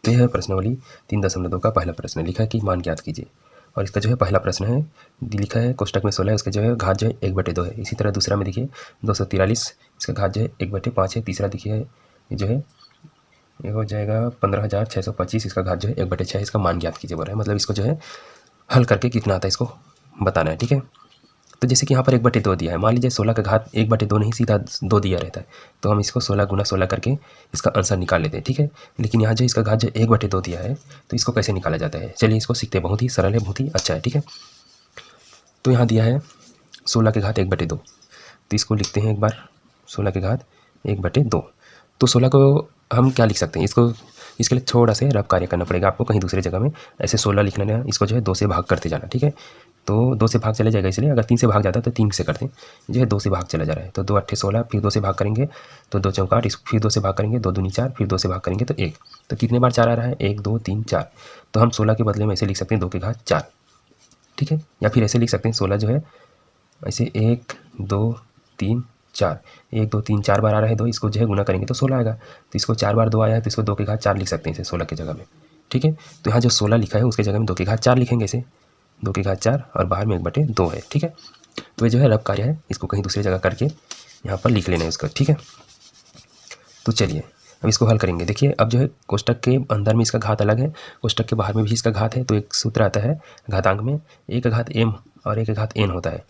तो यह है प्रश्नावली 3.2 का पहला प्रश्न। लिखा है कि मान ज्ञात कीजिए, और इसका जो है पहला प्रश्न है, लिखा है कोष्टक में 16 है, उसका जो है घात जो है 1/2 है। इसी तरह दूसरा में देखिए 243, इसका घात जो है 1/5 है। तीसरा देखिए ये जो है ये हो जाएगा 15,625, इसका घात जो है 1/6 है। इसका मान ज्ञात कीजिए बोल रहा है, मतलब इसको जो है हल करके कितना आता है इसको बताना है। ठीक है, तो जैसे कि यहाँ पर 1/2 दिया है, मान लीजिए 16 का घात 1/2 नहीं सीधा 2 दिया रहता है, तो हम इसको 16 गुना 16 करके इसका आंसर निकाल लेते हैं। ठीक है, लेकिन यहाँ जो इसका घात जो 1/2 दिया है, तो इसको कैसे निकाला जाता है, चलिए इसको सीखते हैं। बहुत ही सरल है, बहुत ही अच्छा है। ठीक है, तो यहाँ दिया है 16 के घात 1/2, तो इसको लिखते हैं एक बार 16 के घात 1/2। तो 16 को हम क्या लिख सकते हैं, इसके लिए थोड़ा से रफ कार्य करना पड़ेगा आपको कहीं दूसरी जगह में। ऐसे 16 लिखना है, इसको जो है 2 से भाग करते जाना। ठीक है, तो 2 से भाग चले जाएगा, इसलिए अगर 3 से भाग जाता है तो 3 से करते हैं, जो है 2 से भाग चला जा रहा है। तो 2 8 16, फिर 2 से भाग करेंगे तो 2 चौका 8, फिर 2 से भाग करेंगे 2 दूनी 4, फिर 2 से भाग करेंगे तो 1। तो कितने बार 4 आ रहा है, 1 2 3 4। तो हम 16 के बदले में ऐसे लिख सकते हैं 2 के घात 4। ठीक है, या फिर ऐसे लिख सकते हैं 16 जो है ऐसे 1 2 3 4, 1 2 3 4 बार आ रहा है 2, इसको जो है गुना करेंगे तो 16 आएगा। तो इसको 4 बार 2 आया है, तो इसको 2 के घात 4 लिख सकते हैं इसे 16 की जगह में। ठीक है, तो यहाँ जो 16 लिखा है उसके जगह में 2 के घात 4 लिखेंगे इसे, 2 के घात 4 और बाहर में 1/2 है। ठीक है, तो ये जो है रफ कार्य है, इसको कहीं दूसरी जगह करके यहाँ पर लिख लेना है उसका। ठीक है, तो चलिए अब इसको हल करेंगे। देखिए अब जो है कोष्टक के अंदर में इसका घात अलग है, कोष्टक के बाहर में भी इसका घात है। तो एक सूत्र आता है घातांक में, एक का घात m और एक का घात n होता है।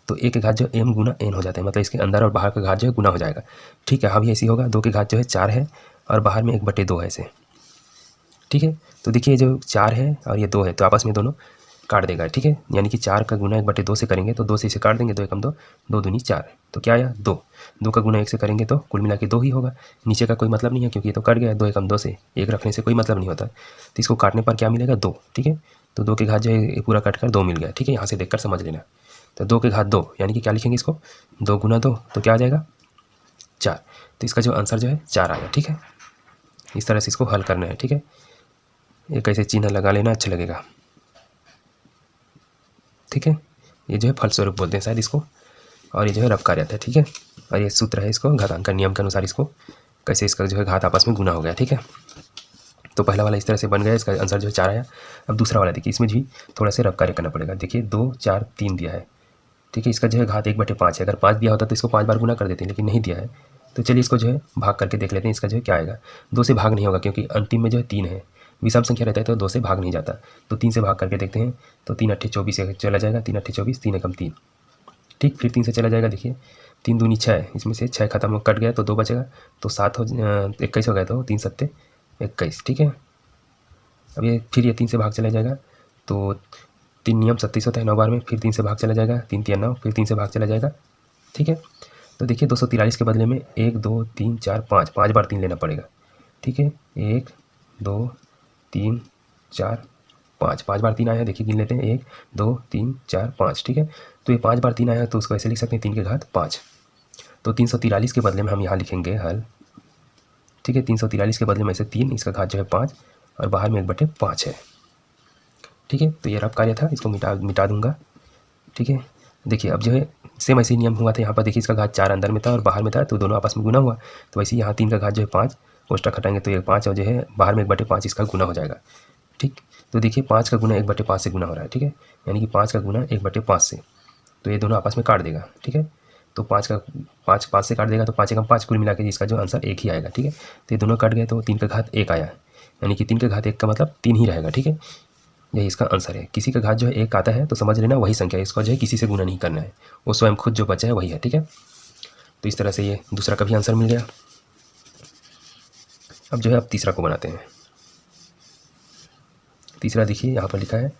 तो एक का घात जो m गुना n हो जाता है, मतलब इसके अंदर और बाहर का घात जो है गुना हो जाएगा। ठीक है, अभी ऐसी होगा 2 के घात जो है 4 है और बाहर में 1/2 है ऐसे। ठीक है, तो देखिए जो 4 है और ये 2 है, तो आपस में दोनों काट देगा। ठीक है, यानी कि 4 का गुना 1/2 से करेंगे तो 2 से इसे काट देंगे, 2 एकम 2, 2 दूनी 4। तो क्या आया 2, 2 का गुना 1 से करेंगे तो कुल मिला के 2 ही होगा। नीचे का कोई मतलब नहीं है क्योंकि ये तो कट गया है, 2 एकम 2 से 1 रखने से कोई मतलब नहीं होता। तो इसको काटने पर क्या मिलेगा 2। ठीक है, तो 2 के घात जो है पूरा कट कर 2 मिल गया। ठीक है, यहाँ से देखकर समझ लेना। तो 2 के घात 2 यानी कि क्या लिखेंगे इसको, 2 गुना 2 तो क्या आ जाएगा 4। तो इसका जो आंसर जो है 4 आया। ठीक है, इस तरह से इसको हल करना है। ठीक है, एक ऐसे चिन्ह लगा लेना, अच्छा लगेगा। ठीक है, ये जो है फलस्वरूप बोलते हैं शायद इसको, और ये जो है रफ कार्य आता है। ठीक है, और ये सूत्र है इसको घातांक का नियम के अनुसार इसको कैसे इसका जो है घात आपस में गुना हो गया। ठीक है, तो पहला वाला इस तरह से बन गया, इसका आंसर जो है 4 आया। अब दूसरा वाला देखिए, इसमें भी थोड़ा सा रफ कार्य करना पड़ेगा। देखिए 2 4 3 दिया है। ठीक है, इसका जो है घात 1/5 है। अगर 5 दिया होता तो इसको 5 बार गुना कर देते हैं, लेकिन नहीं दिया है। तो चलिए इसको जो है भाग करके देख लेते हैं, इसका जो है क्या आएगा। 2 से भाग नहीं होगा क्योंकि अंतिम में जो है 3 है, विषम संख्या रहता है तो 2 से भाग नहीं जाता। तो 3 से भाग करके देखते हैं, तो 3 8 24 से चला जाएगा, 3 8 24, 3 एकम 3। ठीक, फिर 3 से चला जाएगा। देखिए 3 दूनी 6, इसमें से 6 खत्म हो कट गया तो 2 बचेगा, तो 7 हो 21 हो गया, तो 3 7 21। ठीक है, अब ये फिर ये 3 से भाग चला जाएगा, तो 3 नियम 36 होता है 9 बार में, फिर 3 से भाग चला जाएगा, 3 3 9, फिर 3 से भाग चला जाएगा। ठीक है, तो देखिए 243 के बदले में 1 2 3 4 5, 5 बार 3 लेना पड़ेगा। ठीक है, 1 2 3 4 5, 5 बार 3 आया है, देखिए गिन लेते हैं 1 2 3 4 5। ठीक है, तो ये 5 बार 3 आया है, तो उसको ऐसे लिख सकते हैं 3 के घात 5। तो 343 के बदले में हम यहाँ लिखेंगे हल। ठीक है, 343 के बदले में ऐसे 3, इसका घात जो है 5 और बाहर में 1/5 है। ठीक है, तो ये रफ कार्य था, इसको मिटा दूंगा। ठीक है, देखिए अब जो है सेम ऐसे ही नियम हुआ था यहाँ पर। देखिए इसका घात 4 अंदर में था और बाहर में था, तो दोनों आपस में गुना हुआ। तो वैसे यहाँ 3 का घात जो है 5, कोष्टक हटाएंगे तो ये 5 और जो है बाहर में 1/5 इसका गुना हो जाएगा। ठीक, तो देखिए 5 का गुना 1/5 से गुना हो रहा है। ठीक है, यानी कि 5 का गुना 1/5 से, तो ये दोनों आपस में काट देगा। ठीक है, तो 5 5 से काट देगा, तो 5 एकम 5, कुल मिला के इसका जो आंसर 1 ही आएगा। ठीक है, तो ये दोनों कट गए, तो 3 का घात 1 आया, यानी कि 3 का घात 1 का मतलब 3 ही रहेगा। ठीक है, यही इसका आंसर है। किसी का घात जो है 1 आता है तो समझ लेना वही संख्या है, इसको जो है किसी से गुना नहीं करना है, वो स्वयं खुद जो बचा है वही है। ठीक है, तो इस तरह से ये दूसरा का भी आंसर मिल गया। अब जो है अब तीसरा को बनाते हैं। तीसरा देखिए यहाँ पर लिखा है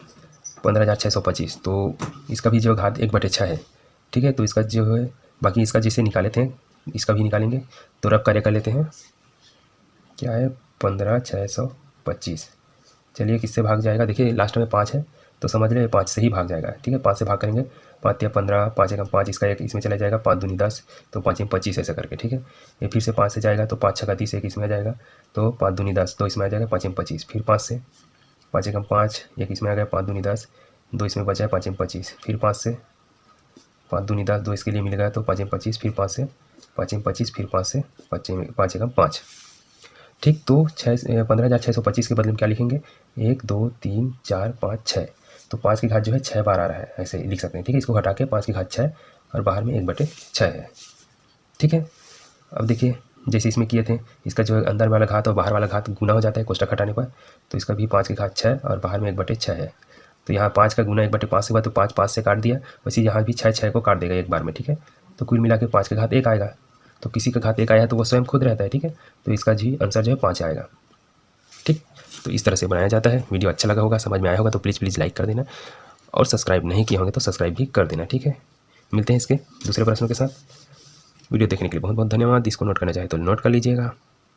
15,625, तो इसका भी जो घात 1/6 है। ठीक है, तो इसका जो है बाकी इसका जिसे निकाले थे इसका भी निकालेंगे, तो रफ कार्य कर लेते हैं। क्या है 15,625, चलिए किससे भाग जाएगा, देखिए लास्ट में 5 है तो समझ ले 5 से ही भाग जाएगा। ठीक है, 5 से भाग करेंगे, 5 या 15, 5 एकम 5, इसका एक इसमें चला जाएगा, 5 दूनी 10, तो 5 में 25 ऐसा करके। ठीक है, ये फिर से 5 से जाएगा तो 5 छक्का 30, एक इसमें आ जाएगा, तो 5 दूनी 10, 2 इसमें आ जाएगा, 5 में 25, फिर 5 से 5 एकम 5, एक इसमें आ गया, 5 दूनी 10, 2 इसमें बचा है, 5 में 25, फिर 5 से 5 दूनी 10, 2 इसके लिए मिल गया, तो 5 में 25, फिर 5 से 5 में 25, फिर 5 से 5 एकम 5। ठीक। तो 15,625 के बदले में क्या लिखेंगे, 1 2 3 4 5 6। तो 5 की घात जो है 6 बार आ रहा है, ऐसे लिख सकते हैं। ठीक है, इसको हटा के 5 की घात 6 और बाहर में 1/6 है। ठीक है, अब देखिए जैसे इसमें किए थे, इसका जो है अंदर वाला घात और बाहर वाला घात गुना हो जाता है कोष्टक हटाने पर। तो इसका भी 5 की घात 6 और बाहर में 1/6 है। तो यहाँ 5 का गुना 1/5 से हुआ, तो 5 5 से काट दिया, वैसे यहाँ भी 6 6 को काट देगा एक बार में। ठीक है, तो कुल मिला के 5 का घात 1 आएगा। तो किसी का घात 1 आया है तो वो स्वयं खुद रहता है। ठीक है, तो इसका जी आंसर जो है 5 आएगा। ठीक, तो इस तरह से बनाया जाता है। वीडियो अच्छा लगा होगा, समझ में आया होगा तो प्लीज़ लाइक कर देना, और सब्सक्राइब नहीं किए होंगे तो सब्सक्राइब भी कर देना। ठीक है, मिलते हैं इसके दूसरे प्रश्नों के साथ। वीडियो देखने के लिए बहुत बहुत धन्यवाद। इसको नोट करना चाहे तो नोट कर लीजिएगा।